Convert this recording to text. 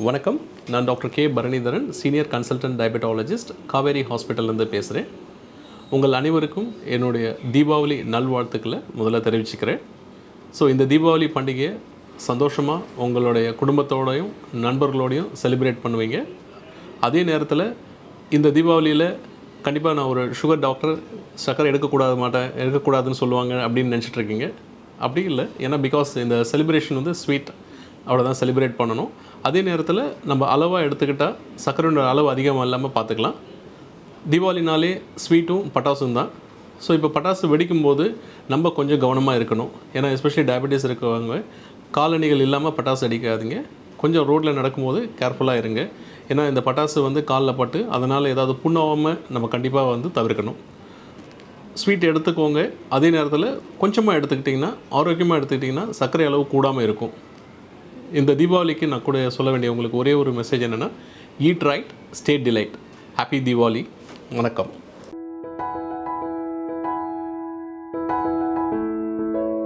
வணக்கம், நான் doctor K Bharanidharan, senior consultant diabetologist, Kauvery ஹாஸ்பிட்டல்லேருந்து பேசுகிறேன். உங்கள் அனைவருக்கும் என்னுடைய தீபாவளி நல்வாழ்த்துக்களை முதல்ல தெரிவிச்சுக்கிறேன். ஸோ இந்த தீபாவளி பண்டிகையை சந்தோஷமாக உங்களுடைய குடும்பத்தோடையும் நண்பர்களோடையும் செலிப்ரேட் பண்ணுவீங்க. அதே நேரத்தில் இந்த தீபாவளியில் கண்டிப்பாக நான் ஒரு சுகர் டாக்டர், சக்கரை எடுக்கக்கூடாதுன்னு சொல்லுவாங்க அப்படின்னு நினச்சிட்ருக்கீங்க. அப்படி இல்லை, ஏன்னா பிகாஸ் இந்த செலிப்ரேஷன் வந்து ஸ்வீட் அவ்வளோதான் செலிப்ரேட் பண்ணணும். அதே நேரத்தில் நம்ம அளவாக எடுத்துக்கிட்டால் சர்க்கரையோட அளவு அதிகமாக இல்லாமல் பார்த்துக்கலாம். தீபாவளினாலே ஸ்வீட்டும் பட்டாசும் தான். ஸோ இப்போ பட்டாசு வெடிக்கும்போது நம்ம கொஞ்சம் கவனமாக இருக்கணும். ஏன்னா எஸ்பெஷலி டயபெட்டிஸ் இருக்கவங்க காலணிகள் இல்லாமல் பட்டாசு அடிக்காதீங்க. கொஞ்சம் ரோட்டில் நடக்கும்போது கேர்ஃபுல்லாக இருங்க. ஏன்னா இந்த பட்டாசு வந்து காலில் பட்டு அதனால் ஏதாவது புண்ணாகாமல் நம்ம கண்டிப்பாக வந்து தவிர்க்கணும். ஸ்வீட் எடுத்துக்கோங்க. அதே நேரத்தில் கொஞ்சமாக எடுத்துக்கிட்டிங்கன்னா, ஆரோக்கியமாக எடுத்துக்கிட்டிங்கன்னா சர்க்கரை அளவு கூடாமல் இருக்கும். இந்த தீபாவளிக்கு நான் கூட சொல்ல வேண்டிய உங்களுக்கு ஒரே ஒரு மெசேஜ் என்னென்னா, eat right, stay delight. Happy Deepavali. வணக்கம்.